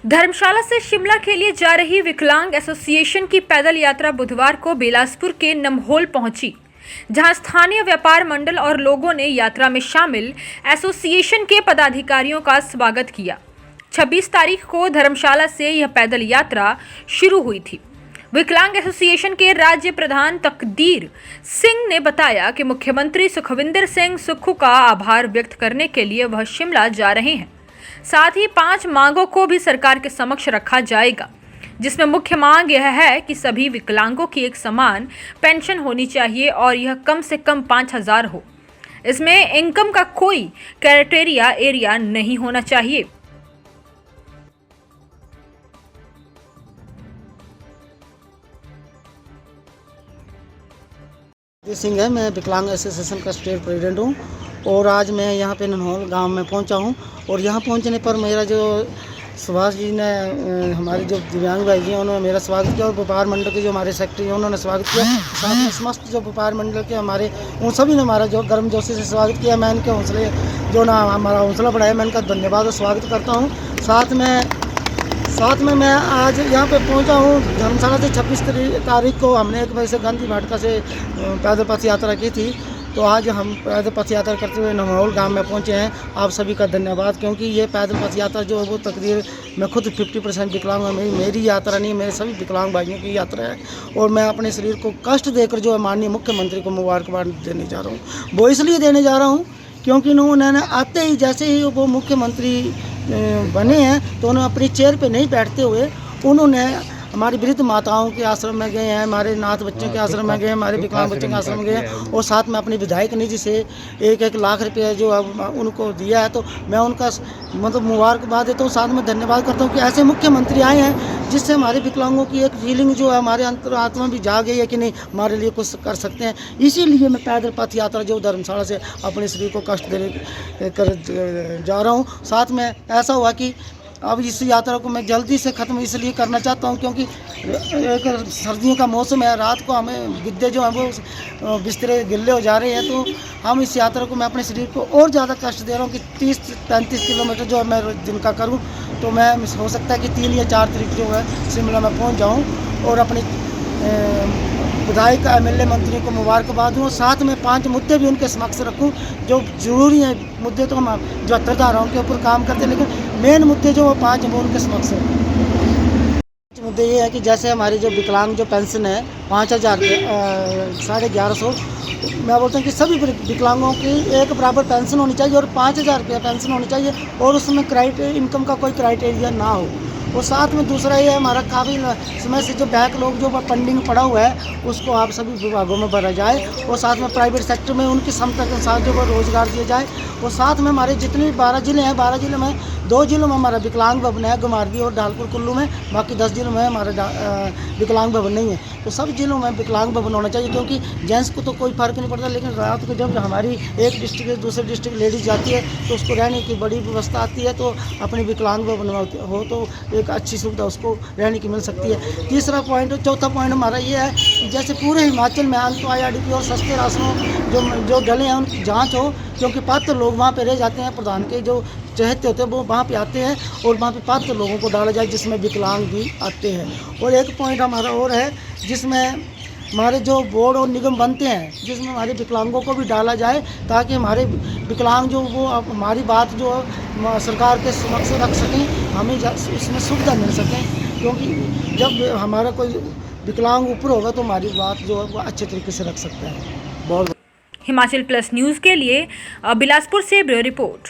धर्मशाला से शिमला के लिए जा रही विकलांग एसोसिएशन की पैदल यात्रा बुधवार को बिलासपुर के नमहोल पहुंची, जहां स्थानीय व्यापार मंडल और लोगों ने यात्रा में शामिल एसोसिएशन के पदाधिकारियों का स्वागत किया। 26 तारीख को धर्मशाला से यह पैदल यात्रा शुरू हुई थी। विकलांग एसोसिएशन के राज्य प्रधान तकदीर सिंह ने बताया कि मुख्यमंत्री सुखविंदर सिंह सुक्खू का आभार व्यक्त करने के लिए वह शिमला जा रहे हैं। साथ ही 5 मांगों को भी सरकार के समक्ष रखा जाएगा, जिसमें मुख्य मांग यह है कि सभी विकलांगों की एक समान पेंशन होनी चाहिए और यह कम से कम 5,000 हो। इसमें इनकम का कोई क्राइटेरिया एरिया नहीं होना चाहिए। सिंह है, मैं विकलांग एसोसिएशन का स्टेट प्रेसिडेंट हूँ और आज मैं यहाँ पे ननहोल गांव में पहुँचा हूँ। और यहाँ पहुँचने पर मेरा जो सुभाष जी ने हमारे जो दिव्यांग भाई जी हैं उन्होंने मेरा स्वागत किया और व्यापार मंडल के जो हमारे सेक्रेटरी हैं उन्होंने स्वागत किया। साथ में समस्त जो व्यापार मंडल के हमारे उन सभी ने हमारा जो गर्मजोशी से स्वागत किया। मैं इनके हौसले जो ना हमारा हौसला बढ़ाया, मैं इनका धन्यवाद और स्वागत करता हूँ। साथ में मैं आज यहाँ पे पहुँचा हूँ धर्मशाला से 26 तारीख को हमने 1 बजे से गांधी वाटिका से पैदल पथ यात्रा की थी। तो आज हम पैदल पथ यात्रा करते हुए नमहोल गांव में पहुँचे हैं। आप सभी का धन्यवाद, क्योंकि ये पैदल पथ यात्रा जो है वो तकरीर मैं खुद 50% विकलांग हूँ। मेरी यात्रा नहीं, मेरे सभी विकलांग भाइयों की यात्रा है। और मैं अपने शरीर को कष्ट देकर जो है माननीय मुख्यमंत्री को मुबारकबाद देने जा रहा हूँ। वो इसलिए देने जा रहा हूँ क्योंकि उन्होंने आते ही जैसे ही वो मुख्यमंत्री बने हैं तो उन्होंने अपनी चेयर पे नहीं बैठते हुए उन्होंने हमारी वृद्ध माताओं के आश्रम में गए हैं, हमारे नाथ बच्चों के आश्रम में गए, हमारे विकलांग बच्चों के आश्रम में गए हैं और साथ में अपनी विधायक निधि से 1-1 लाख रुपये जो उनको दिया है। तो मैं उनका मतलब मुबारकबाद देता हूँ, साथ में धन्यवाद करता हूँ कि ऐसे मुख्यमंत्री आए हैं जिससे हमारे विकलांगों की एक फीलिंग जो है हमारे अंतरात्मा भी जाग गई है कि नहीं, हमारे लिए कुछ कर सकते हैं। इसीलिए मैं पैदल पथ यात्रा जो धर्मशाला से अपने शरीर को कष्ट देने कर जा रहा हूँ। साथ में ऐसा हुआ कि अब इस यात्रा को मैं जल्दी से ख़त्म इसलिए करना चाहता हूं क्योंकि एक सर्दियों का मौसम है, रात को हमें गिद्धे जो हैं वो बिस्तरे गिल्ले हो जा रहे हैं। तो हम इस यात्रा को मैं अपने शरीर को और ज़्यादा कष्ट दे रहा हूं कि 30-35 किलोमीटर जो मैं दिन का करूं तो मैं हो सकता है कि 3 या 4 तारीख जो है शिमला में पहुँच जाऊँ और अपने विधायक MLA मंत्रियों को मुबारकबाद दूँ। साथ में 5 मुद्दे भी उनके समक्ष रखूँ जो ज़रूरी हैं। मुद्दे तो हम 74 धाराओं के ऊपर काम करते हैं, लेकिन मेन मुद्दे जो वो 5 वो उनके समक्ष हैं। मुद्दे ये है कि जैसे हमारी जो विकलांग जो पेंशन है 5,000 1150, मैं बोलता हूँ कि सभी विकलांगों की एक बराबर पेंशन होनी चाहिए और 5,000 रुपया पेंशन होनी चाहिए और उसमें इनकम का कोई क्राइटेरिया ना हो। और साथ में दूसरा ये हमारा काफ़ी समय से जो बैकलॉग जो पेंडिंग पड़ा हुआ है उसको आप सभी विभागों में भरा जाए और साथ में प्राइवेट सेक्टर में उनकी क्षमता के अनुसार जो रोजगार दिया जाए। और साथ में हमारे जितने भी 12 ज़िले हैं, 12 ज़िलों में 2 ज़िलों में हमारा विकलांग भवन है, गुमारवी और ढालपुर कुल्लू में, बाकी 10 ज़िलों में हमारा विकलांग भवन नहीं है। तो सब ज़िलों में विकलांग भवन होना चाहिए, क्योंकि जेंट्स को तो कोई फ़र्क नहीं पड़ता, लेकिन रात को जब हमारी एक डिस्ट्रिक्ट से दूसरे डिस्ट्रिक्ट लेडीज़ जाती है तो उसको रहने की बड़ी व्यवस्था आती है। तो अपने विकलांग भवन हो तो एक अच्छी सुविधा उसको रहने की मिल सकती है। चौथा पॉइंट हमारा ये है कि जैसे पूरे हिमाचल में तो IRDP और सस्ते राशनों जो डले हैं उनकी जाँच हो, क्योंकि पात्र लोग वहाँ पे रह जाते हैं, प्रधान के जो चहेते होते हैं वो वहाँ पे आते हैं और वहाँ पे पात्र लोगों को डाला जाए जिसमें विकलांग भी आते हैं। और एक पॉइंट हमारा और है जिसमें हमारे जो बोर्ड और निगम बनते हैं जिसमें हमारे विकलांगों को भी डाला जाए, ताकि हमारे विकलांग जो वो हमारी बात जो सरकार के समक्ष रख सकें, हमें इसमें सुविधा मिल सकें। क्योंकि जब हमारा कोई विकलांग ऊपर होगा तो हमारी बात जो है वो अच्छे तरीके से रख सकते हैं। बहुत हिमाचल प्लस न्यूज़ के लिए बिलासपुर से ब्यूरो रिपोर्ट।